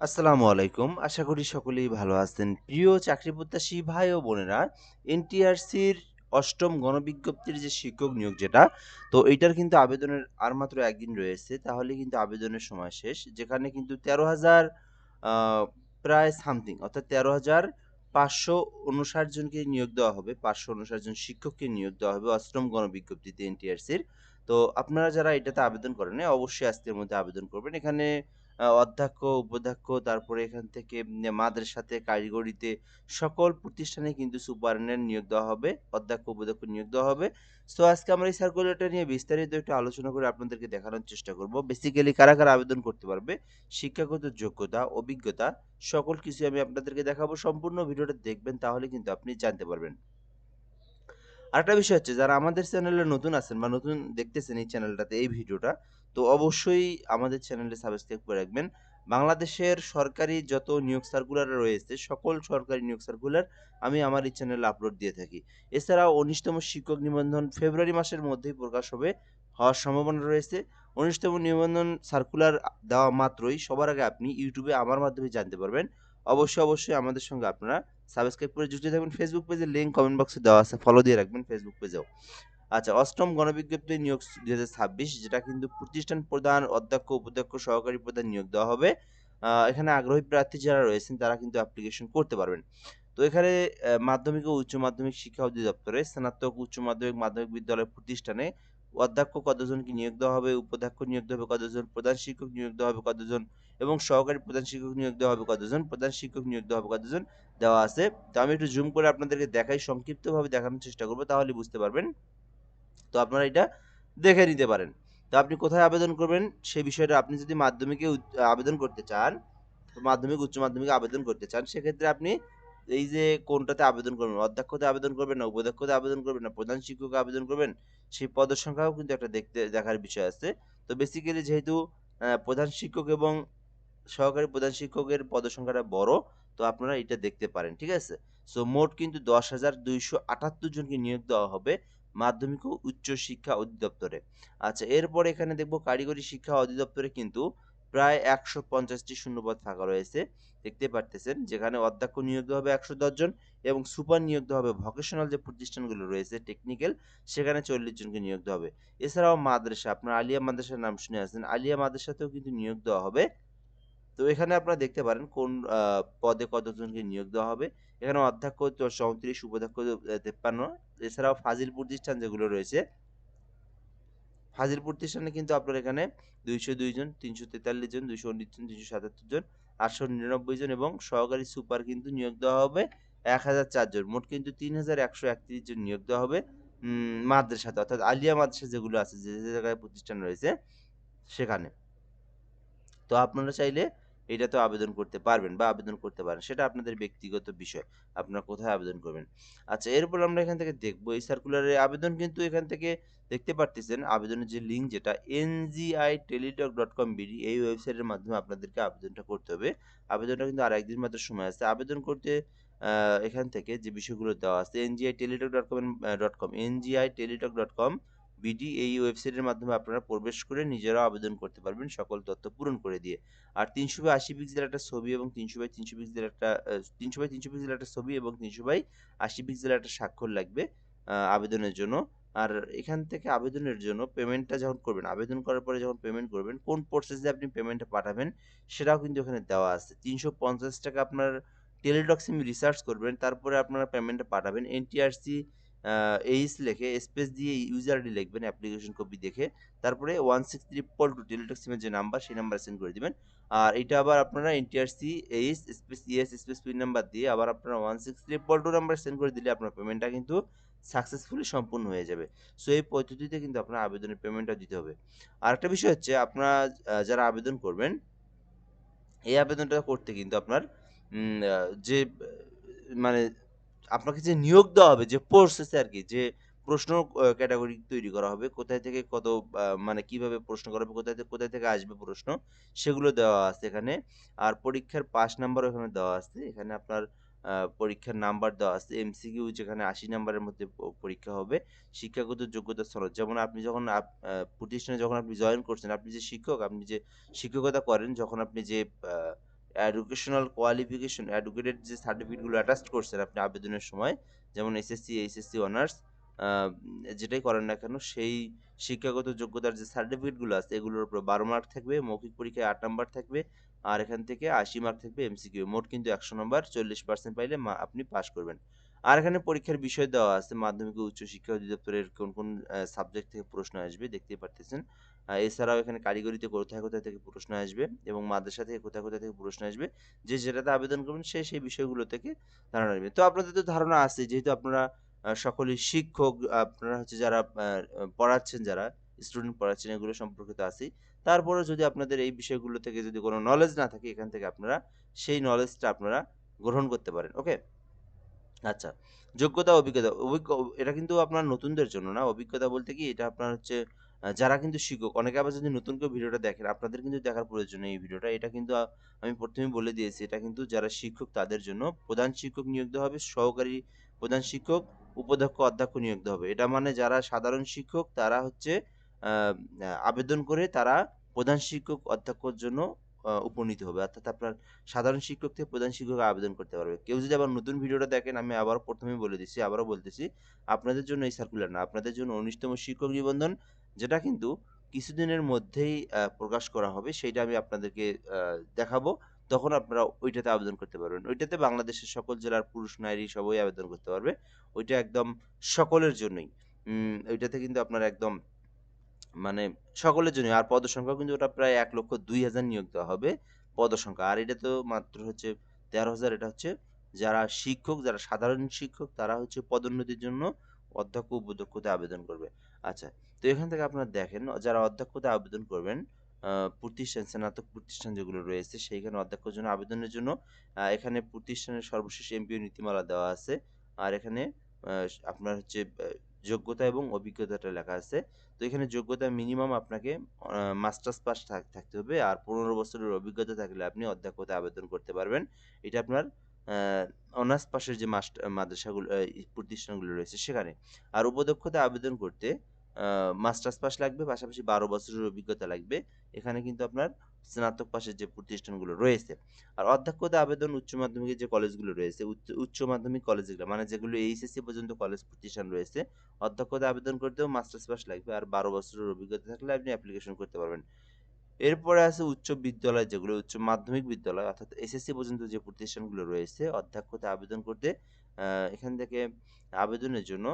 আসসালামু আলাইকুম। আশা করি সকলেই ভালো আছেন। প্রিয় চাকরি প্রত্যাশী ভাই ও বোনেরা, এনটিআরসির ৮ম গণবিজ্ঞপ্তির যে শিক্ষক নিয়োগ যেটা, তো এইটার কিন্তু আবেদনের আর মাত্র ১ দিন রয়েছে। তাহলে কিন্তু আবেদনের সময় শেষ। যেখানে কিন্তু ১৩,০০০ আ প্রায় সামথিং অর্থাৎ ১৩,৫৫৯ জনকে নিয়োগ দেওয়া হবে। ৫৫৯ জন শিক্ষককে নিয়োগ দেওয়া হবে ৮ম গণবিজ্ঞপ্তিতে এনটিআরসির। তো আপনারা যারা এটাতে আবেদন করেন নাই, অবশ্যই আজকের মধ্যে আবেদন করবেন। এখানে অধ্যক্ষ, উপাধ্যক্ষ তারপরে এখান থেকে মাদ্রাসাতে, কারিগরিতে সকল প্রতিষ্ঠানে কিন্তু সুপারিনটেন্ডেন্ট নিয়োগ দেওয়া হবে। অধ্যক্ষ, উপাধ্যক্ষ নিয়োগ দেওয়া হবে। সো আজকে আমরা এই সার্কুলারটা নিয়ে বিস্তারিত একটু আলোচনা করে আপনাদেরকে দেখানোর চেষ্টা করব। বেসিক্যালি কারা আবেদন করতে পারবে, শিক্ষাগত যোগ্যতা, অভিজ্ঞতা সকল কিছুই আমি আপনাদেরকে দেখাবো। সম্পূর্ণ ভিডিওটা দেখবেন তাহলে কিন্তু আপনি জানতে পারবেন। আরেকটা বিষয় হচ্ছে যারা আমাদের চ্যানেলে নতুন আছেন বা নতুন দেখতেছেন এই চ্যানেলটাতে এই ভিডিওটা, তো অবশ্যই আমাদের চ্যানেলটি সাবস্ক্রাইব করে রাখবেন। বাংলাদেশের সরকারি যত নিয়োগ সার্কুলার রয়েছে, সকল সরকারি নিয়োগ সার্কুলার আমি আমার এই চ্যানেলে আপলোড দিয়ে থাকি। এছাড়াও ১৯তম শিক্ষক নিবন্ধন ফেব্রুয়ারি মাসের মধ্যেই প্রকাশ হওয়ার সম্ভাবনা রয়েছে। ১৯তম নিবন্ধন সার্কুলার দেওয়া মাত্রই সবার আগে আপনি ইউটিউবে আমার মাধ্যমে জানতে পারবেন। অবশ্যই আমাদের সঙ্গে আপনারা সাবস্ক্রাইব করে যুক্ত থাকবেন। ফেসবুক পেজের লিংক কমেন্ট বক্সে দেওয়া আছে। ফলো দিয়ে রাখবেন ফেসবুক পেজেও। আচ্ছা, ৮ম গণবিজ্ঞপ্তি নিয়োগ ২০২৬ যেটা কিন্তু প্রতিষ্ঠান প্রধান, অধ্যক্ষ, উপাধ্যক্ষ, সহকারী প্রধান নিয়োগ দেওয়া হবে। এখানে আগ্রহী প্রার্থী যারা রয়েছেন তারা কিন্তু অ্যাপ্লিকেশন করতে পারবেন। তো এখানে মাধ্যমিক ও উচ্চ মাধ্যমিক শিক্ষা অধিদপ্তরে স্নাতক, উচ্চ মাধ্যমিক, মাধ্যমিক বিদ্যালয় প্রতিষ্ঠানে অধ্যক্ষ কতজনকে নিয়োগ দেওয়া হবে, উপাধ্যক্ষ নিয়োগ দেওয়া হবে কতজন, প্রধান শিক্ষক নিয়োগ দেওয়া হবে কতজন এবং সহকারী প্রধান শিক্ষক নিয়োগ দেওয়া হবে কতজন, প্রধান শিক্ষক নিয়োগ দেওয়া হবে কতজন দেওয়া আছে। তো আমি একটু জুম করে আপনাদেরকে দেখাই, সংক্ষিপ্তভাবে দেখানোর চেষ্টা করব তাহলে বুঝতে পারবেন। তো আপনারা এটা দেখে নিতে পারেন। তো আপনি কোথায় আবেদন করবেন সেই বিষয়টা আপনি যদি মাধ্যমিকে আবেদন করতে চান, তো মাধ্যমিক, উচ্চ মাধ্যমিকে আবেদন করতে চান, সেক্ষেত্রে আপনি এই যে কোনটাতে আবেদন করবেন, অধ্যক্ষতে আবেদন করবেন না উপাধ্যক্ষতে আবেদন করবেন না প্রধান শিক্ষকে আবেদন করবেন, সেই পদের সংখ্যাও কিন্তু একটা দেখার বিষয় আছে। তো বেসিক্যালি যেহেতু প্রধান শিক্ষক এবং সহকারী প্রধান শিক্ষকের পদসংখ্যাটা বড়, তো আপনারা এটা দেখতে পারেন। ঠিক আছে? সো মোট কিন্তু ১০,২৭৮ জনকে নিয়োগ দেওয়া হবে মাধ্যমিক ও উচ্চ শিক্ষা অধিদপ্তরে। আচ্ছা, এরপরে এখানে দেখব কারিগরি শিক্ষা অধিদপ্তরে কিন্তু প্রায় ১৫০ টি শূন্যপদ ফাঁকা রয়েছে। দেখতে পারতেছেন যেখানে অধ্যক্ষ নিয়োগ দেওয়া হবে ১১০ জন এবং সুপার নিয়োগ দেওয়া হবে ভোকেশনাল যে প্রতিষ্ঠানগুলো রয়েছে টেকনিক্যাল, সেখানে ৪০ জনকে নিয়োগ দেওয়া হবে। এছাড়াও মাদ্রাসা, আপনারা আলিয়া মাদ্রাসার নাম শুনে আছেন। আলিয়া মাদ্রাসাতেও কিন্তু নিয়োগ দেওয়া হবে। তো এখানে আপনারা দেখতে পারেন কোন পদে কতজনকে নিয়োগ দেওয়া হবে। এখানে অধ্যক্ষ ৩৪, উপাধ্যক্ষ ৫৩। এছাড়াও ফাজিল প্রতিষ্ঠান যেগুলো রয়েছে, ফাজিল প্রতিষ্ঠানে কিন্তু আপনার এখানে ২০২ জন, ৩৪৩ জন, ২১৯ জন, ৩৭৭ জন, ৮৯৯ জন এবং সহকারী সুপার কিন্তু নিয়োগ দেওয়া হবে ১০০৪ জন। মোট কিন্তু ৩১৩১ জন নিয়োগ দেওয়া হবে মাদ্রাসাতে অর্থাৎ আলিয়া মাদ্রাসা যেগুলো আছে, যে জায়গায় প্রতিষ্ঠান রয়েছে সেখানে। তো আপনারা চাইলে এটাতেও আবেদন করতে পারবেন বা আবেদন করতে পারেন। সেটা আপনাদের ব্যক্তিগত বিষয়। আপনারা কোথায় আবেদন করবেন। আচ্ছা, এরপর আমরা এখান থেকে দেখব এই সার্কুলারের আবেদন কিন্তু এখান থেকে দেখতে পারতেছেন আবেদনের যে লিঙ্ক যেটা ngiteletalk.com.bd এই ওয়েবসাইটের মাধ্যমে আপনাদেরকে আবেদনটা করতে হবে। আবেদনটা কিন্তু আর ১ দিন মাত্র সময় আছে। আবেদন করতে এখান থেকে যে বিষয়গুলো দেওয়া আছে ngiteletalk.com বিডি এই ওয়েবসাইটের মাধ্যমে আপনারা প্রবেশ করে নিজেরাও আবেদন করতে পারবেন সকল তথ্য পূরণ করে দিয়ে। আর ৩০০/৮০ পিক্সেলের একটা ছবি এবং ৩০০/৩০০ পিক্সেলের একটা ৩০০/৩০০ পিক্সেলের একটা ছবি এবং ৩০০/৮০ পিক্সেলের একটা স্বাক্ষর লাগবে আবেদনের জন্য। আর এখান থেকে আবেদনের জন্য পেমেন্টটা যখন করবেন, আবেদন করার পরে যখন পেমেন্ট করবেন, কোন প্রসেসে আপনি পেমেন্টটা পাঠাবেন সেটাও কিন্তু ওখানে দেওয়া আছে। ৳৩৫০ আপনার টেলিটক সিমে রিচার্জ করবেন। তারপরে আপনারা পেমেন্টটা পাঠাবেন। এনটিআরসি এইচ লিখে স্পেস দিয়ে ইউজার আইডি লিখবেন অ্যাপ্লিকেশন কপি দেখে। তারপরে 16322 টেলিটক সিমের যে নাম্বার সেই নাম্বারে সেন্ড করে দিবেন। আর এটা আবার আপনারা NTRC H space ES space PIN number দিয়ে আবার আপনারা 16322 নাম্বারে সেন্ড করে দিলে আপনার পেমেন্টটা কিন্তু সাকসেসফুলি সম্পূর্ণ হয়ে যাবে। সো এই পদ্ধতিতে কিন্তু আপনার আবেদনের পেমেন্টটা দিতে হবে। আরেকটা বিষয় হচ্ছে আপনারা যারা আবেদন করবেন, এই আবেদনটা করতে কিন্তু আপনার যে মানে আপনাকে যে নিয়োগ দেওয়া হবে, যে প্রসেসে আরকি, যে প্রশ্ন ক্যাটেগরি তৈরি করা হবে, কোথায় থেকে কত মানে কিভাবে প্রশ্ন করা হবে, কোথায় থেকে আসবে প্রশ্ন, সেগুলো দেওয়া আছে এখানে। আর পরীক্ষার পাস নাম্বারও এখানে দেওয়া আছে। এখানে আপনার পরীক্ষার নাম্বার দেওয়া আছে। এমসিকিউ যেখানে ৮০ নাম্বারের মধ্যে পরীক্ষা হবে। শিক্ষাগত যোগ্যতা স্তর যেমন আপনি যখন প্রতিষ্ঠানে যখন আপনি জয়েন করছেন, আপনি যে শিক্ষক, আপনি যে শিক্ষকতা করেন, যখন আপনি যে আ এডুকেশনাল কোয়ালিফিকেশন এডুকেটেড যে সার্টিফিকেটগুলো অ্যাটাচড করছেন আপনি আবেদনের সময়, যেমন এসএসসি, এইচএসসি অনার্স, যেটাই করেন না কেন সেই শিক্ষাগত যোগ্যতার যে সার্টিফিকেটগুলো আছে এগুলোর উপর 12 মার্ক থাকবে, মৌখিক পরীক্ষায় 8 নাম্বার থাকবে, আর এখান থেকে 80 মার্ক থাকবে এমসিকিউ। মোট কিন্তু 100 নাম্বার, 40% পাইলে আপনি পাস করবেন। আর এখানে পরীক্ষার বিষয় দেওয়া আছে মাধ্যমিক ও উচ্চ শিক্ষা অধিদপ্তরের কোন কোন সাবজেক্ট থেকে প্রশ্ন আসবে দেখতেই পারতেছেন। এছাড়াও এখানে কারিগরিতে কোথায় কোথায় থেকে প্রশ্ন আসবে এবং মাদ্রাসা থেকে কোথায় কোথায় থেকে প্রশ্ন আসবে। যে যেটাতে আবেদন করবেন সে সেই বিষয়গুলো থেকে ধারণা নেবে। তো আপনাদের তো ধারণা আছে যেহেতু আপনারা সকলেই শিক্ষক, আপনারা হচ্ছে যারা পড়াচ্ছেন, যারা স্টুডেন্ট পড়াচ্ছেন এগুলো সম্পর্কে তো আছেই। তারপরেও যদি আপনাদের এই বিষয়গুলো থেকে যদি কোনো নলেজ না থাকে এখান থেকে আপনারা সেই নলেজটা আপনারা গ্রহণ করতে পারেন। ওকে? আচ্ছা। যোগ্যতা, অভিজ্ঞতা। এটা কিন্তু আপনার নতুনদের জন্য না। অভিজ্ঞতা বলতে কি এটা আপনার হচ্ছে যারা কিন্তু শিক্ষক, অনেকে আবার যদি নতুন কেউ ভিডিওটা দেখেন, আপনাদের কিন্তু দেখার প্রয়োজন নেই এই ভিডিওটা। এটা কিন্তু আমি ১ম এই বলে দিয়েছি। এটা কিন্তু যারা শিক্ষক তাদের জন্য। প্রধান শিক্ষক নিয়োগ দেওয়া হবে, সহকারী প্রধান শিক্ষক, উপাধ্যক্ষ, অধ্যক্ষ নিয়োগ দেওয়া হবে। এটা মানে যারা সাধারণ শিক্ষক তারা হচ্ছে আ আবেদন করে তারা প্রধান শিক্ষক, অধ্যক্ষর জন্য উপনীত হবে। অর্থাৎ আপনার সাধারণ শিক্ষক থেকে প্রধান শিক্ষকে আবেদন করতে পারবে। কেউ যদি আবার নতুন ভিডিওটা দেখেন, আমি আবারও ১ম এই বলে দিচ্ছি, আবারও বলতেছি, আপনাদের জন্য এই সার্কুলার না। আপনাদের জন্য ১৯তম শিক্ষক নিবন্ধন, যেটা কিন্তু কিছুদিনের মধ্যেই প্রকাশ করা হবে। সেইটা আমি আপনাদেরকে আ দেখাবো। তখন আপনারা ওইটাতে আবেদন করতে পারবেন। ওইটাতে বাংলাদেশের সকল জেলার পুরুষ, নারী সবাই আবেদন করতে পারবে। ওইটা একদম সকলের জন্যই। ওইটাতে কিন্তু আপনার একদম মানে সকলের জন্যই। আর পদসংখ্যাও কিন্তু ওটা প্রায় ১,০২,০০০ নিয়োগ দেওয়া হবে পদসংখ্যা। আর এটা তো মাত্র হচ্ছে ১৩,০০০, এটা হচ্ছে যারা শিক্ষক, যারা সাধারণ শিক্ষক তারা হচ্ছে পদোন্নতির জন্য অধ্যক্ষ, উপাধ্যক্ষতে আবেদন করবে। আচ্ছা, তো এখান থেকে আপনারা দেখেন যারা অধ্যক্ষতে আবেদন করবেন, আ প্রতিষ্ঠান, স্নাতক প্রতিষ্ঠান যেগুলো রয়েছে সেইখানে অধ্যক্ষের জন্য আবেদনের জন্য এখানে প্রতিষ্ঠানের সর্বশেষ এমপিও নীতিমালা দেওয়া আছে। আর এখানে আপনার হচ্ছে যোগ্যতা এবং অভিজ্ঞতাটা লেখা আছে। তো এখানে যোগ্যতা মিনিমাম আপনাকে মাস্টার্স পাস থাকতে হবে। আর ১৫ বছরের অভিজ্ঞতা থাকলে আপনি অধ্যক্ষতায় আবেদন করতে পারবেন। এটা আপনার আ অনার্স পাশের যে মাদ্রাসাগুলো প্রতিষ্ঠানগুলো রয়েছে সেখানে। আর উপাধ্যক্ষতায় আবেদন করতে আ মাস্টার্স পাস লাগবে, পাশাপাশি ১২ বছরের অভিজ্ঞতা লাগবে। এখানে কিন্তু আপনার স্নাতক পাশের যে প্রতিষ্ঠানগুলো রয়েছে। আর অধ্যক্ষতায় আবেদন উচ্চ মাধ্যমিকের যে কলেজগুলো রয়েছে, উচ্চ মাধ্যমিক কলেজ যেগুলো মানে যেগুলো এইচএসসি পর্যন্ত কলেজ প্রতিষ্ঠান রয়েছে, অধ্যক্ষতায় আবেদন করতেও মাস্টার্স পাস লাগবে। আর ১২ বছরের অভিজ্ঞতা থাকলে আপনি অ্যাপ্লিকেশন করতে পারবেন। এরপরে আছে উচ্চ বিদ্যালয় যেগুলো উচ্চ মাধ্যমিক বিদ্যালয় অর্থাৎ এসএসসি পর্যন্ত যে প্রতিষ্ঠানগুলো রয়েছে অধ্যক্ষতায় আবেদন করতে আ এখান থেকে আবেদনের জন্য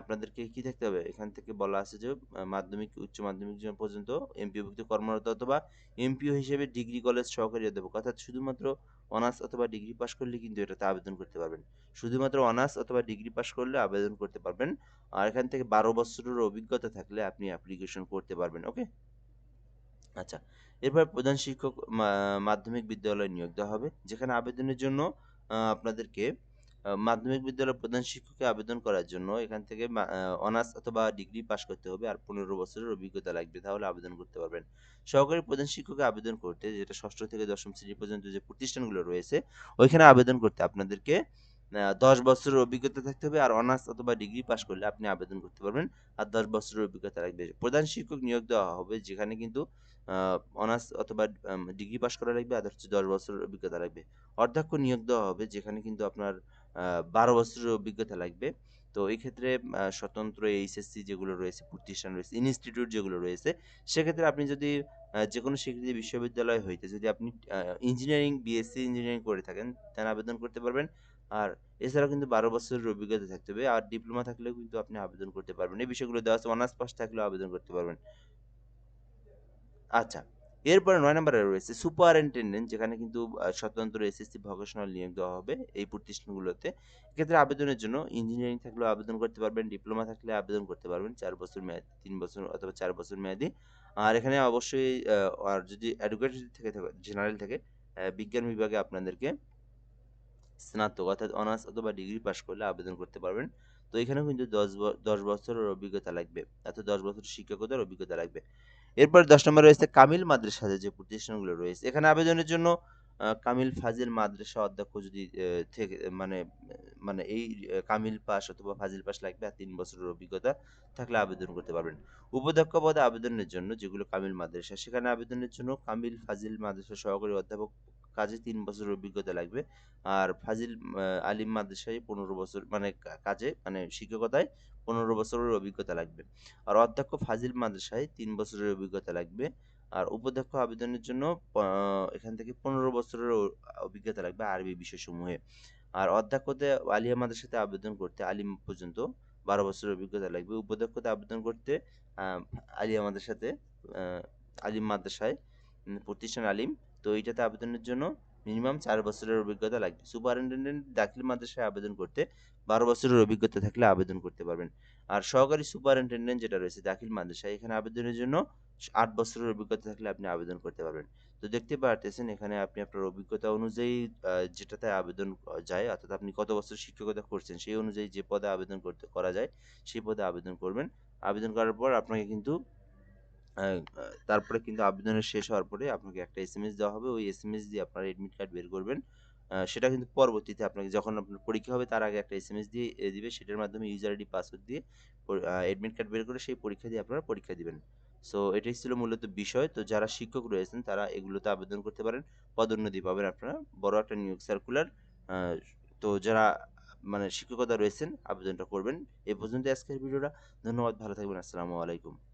আপনাদেরকে কি থাকতে হবে? এখান থেকে বলা আছে যে মাধ্যমিক, উচ্চ মাধ্যমিক পর্যন্ত এমপিওভুক্ত কর্মরত অথবা এমপিও হিসেবে ডিগ্রি কলেজ সহকারী অধ্যাপক অর্থাৎ শুধুমাত্র অনার্স অথবা ডিগ্রি পাস করলে কিন্তু এটাতে আবেদন করতে পারবেন। শুধুমাত্র অনার্স অথবা ডিগ্রি পাস করলে আবেদন করতে পারবেন। আর এখান থেকে ১২ বছরের অভিজ্ঞতা থাকলে আপনি অ্যাপ্লিকেশন করতে পারবেন। ওকে? আচ্ছা। এরপর প্রধান শিক্ষক মাধ্যমিক বিদ্যালয়ে নিয়োগ দেওয়া হবে। যেখানে আবেদনের জন্য আপনাদেরকে মাধ্যমিক বিদ্যালয়ের প্রধান শিক্ষকে আবেদন করার জন্য এখান থেকে অনার্স অথবা ডিগ্রি পাস করতে হবে। আর ১৫ বছরের অভিজ্ঞতা লাগবে। তাহলে আবেদন করতে পারবেন। সহকারী প্রধান শিক্ষকে আবেদন করতে যেটা ৬ষ্ঠ থেকে ১০ম শ্রেণী পর্যন্ত যে প্রতিষ্ঠানগুলো রয়েছে, ওইখানে আবেদন করতে আপনাদেরকে ১০ বছরের অভিজ্ঞতা থাকতে হবে। আর অনার্স অথবা ডিগ্রি পাস করলে আপনি আবেদন করতে পারবেন। আর ১০ বছরের অভিজ্ঞতা লাগবে। প্রধান শিক্ষক নিয়োগ দেওয়া হবে যেখানে কিন্তু আ অনার্স অথবা ডিগ্রি পাস করা লাগবে আর হচ্ছে ১০ বছরের অভিজ্ঞতা লাগবে। অধ্যক্ষ নিয়োগ দেওয়া হবে যেখানে কিন্তু আপনার ১২ বছরের অভিজ্ঞতা লাগবে। তো এই ক্ষেত্রে স্বতন্ত্র এইচএসসি যেগুলো রয়েছে, প্রতিষ্ঠান রয়েছে, ইনস্টিটিউট যেগুলো রয়েছে, সেক্ষেত্রে আপনি যদি যেকোনো স্বীকৃত বিশ্ববিদ্যালয় হইতে যদি আপনি ইঞ্জিনিয়ারিং, বিএসসি ইঞ্জিনিয়ারিং করে থাকেন, তাহলে আবেদন করতে পারবেন। আর এছাড়াও কিন্তু ১২ বছরের অভিজ্ঞতা থাকতে হবে। আর ডিপ্লোমা থাকলেও কিন্তু আপনি আবেদন করতে পারবেন। এই বিষয়গুলো দেওয়া আছে। অনার্স পাস থাকলেও আবেদন করতে পারবেন। আচ্ছা। এরপরে ৯ নাম্বারে রয়েছে সুপারিনটেনডেন্ট যেখানে কিন্তু স্বতন্ত্র এসএসসি ভোকেশনাল নিয়োগ দেওয়া হবে এই প্রতিষ্ঠানগুলোতে। এক্ষেত্রে আবেদনের জন্য ইঞ্জিনিয়ারিং থাকলেও আবেদন করতে পারবেন, ডিপ্লোমা থাকলে আবেদন করতে পারবেন। ৪ বছর মেয়াদি, ৩ বছর অথবা ৪ বছর মেয়াদি। আর এখানে অবশ্যই আর যদি এডুকেটেড থেকে থাকে জেনারেল থেকে বিজ্ঞান বিভাগে আপনাদেরকে স্নাতক অর্থাৎ অনার্স অথবা ডিগ্রি পাস করলে আবেদন করতে পারবেন। তো এখানেও কিন্তু ১০ বছরের অভিজ্ঞতা লাগবে। অর্থাৎ ১০ বছরের শিক্ষকতার অভিজ্ঞতা লাগবে। এরপর ১০ নম্বরে রয়েছে কামিল মাদ্রাসা যে প্রতিষ্ঠানগুলো রয়েছে। এখানে আবেদনের জন্য কামিল ফাজিল মাদ্রাসা অধ্যক্ষ যদি থেকে মানে এই কামিল পাস অথবা ফাজিল পাস লাগবে আর ৩ বছরের অভিজ্ঞতা থাকলে আবেদন করতে পারবেন। উপাধ্যক্ষ পদে আবেদনের জন্য যেগুলো কামিল মাদ্রাসা সেখানে আবেদনের জন্য কামিল ফাজিল মাদ্রাসা সহকারী অধ্যাপক কাজে ৩ বছরের অভিজ্ঞতা লাগবে। আর ফাজিল আলিম মাদ্রাসায় ১৫ বছর মানে কাজে মানে শিক্ষকতায় ১৫ বছরের অভিজ্ঞতা লাগবে। আর অধ্যক্ষ ফাজিল মাদ্রাসায় ৩ বছরের অভিজ্ঞতা লাগবে। আর উপাধ্যক্ষ আবেদনের জন্য আ এখান থেকে ১৫ বছরের অভিজ্ঞতা লাগবে আরবি বিষয়সমূহে। আর অধ্যক্ষতে আলিয়া মাদ্রাসাতে আবেদন করতে আলিম পর্যন্ত ১২ বছরের অভিজ্ঞতা লাগবে। উপাধ্যক্ষতে আবেদন করতে আ আলিয়া মাদ্রাসাতে আ আলিম মাদ্রাসায় প্রতিষ্ঠান আলিম। তো এইটাতে আবেদনের জন্য মিনিমাম ৪ বছরের অভিজ্ঞতা লাগবে। সুপারিনটেনডেন্ট দাখিল মাদ্রাসায় আবেদন করতে ১২ বছরের অভিজ্ঞতা থাকলে আবেদন করতে পারবেন। আর সহকারী সুপারিনটেনডেন্ট যেটা রয়েছে দাখিল মাদ্রাসায় এখানে আবেদনের জন্য ৮ বছরের অভিজ্ঞতা থাকলে আপনি আবেদন করতে পারবেন। তো দেখতে পারতেছেন এখানে আপনি আপনার অভিজ্ঞতা অনুযায়ী যেটাতে আবেদন যায় অর্থাৎ আপনি কত বছর শিক্ষকতা করছেন সেই অনুযায়ী যে পদে আবেদন করা যায় সেই পদে আবেদন করবেন। আবেদন করার পর আপনাকে কিন্তু আ আ তারপরে কিন্তু আবেদনের শেষ হওয়ার পরে আপনাকে একটা এসএমএস দেওয়া হবে। ওই এসএমএস দিয়ে আপনার এডমিট কার্ড বের করবেন। সেটা কিন্তু পরবর্তীতে আপনাকে যখন আপনার পরীক্ষা হবে তার আগে একটা এসএমএস দিয়ে দিবে। সেটার মাধ্যমে ইউজার আইডি পাসওয়ার্ড দিয়ে এডমিট কার্ড বের করে সেই পরীক্ষা দিয়ে আপনারা পরীক্ষা দিবেন। সো এটাই ছিল মূলত বিষয়। তো যারা শিক্ষক রয়েছেন তারা এগুলোতে আবেদন করতে পারেন। পদোন্নতি পাবেন আপনারা। বড় একটা নিয়োগ সার্কুলার। আ তো যারা মানে শিক্ষকতা রয়েছেন আবেদনটা করবেন। এ পর্যন্তই আজকের ভিডিওটা। ধন্যবাদ। ভালো থাকবেন। আসসালামু আলাইকুম।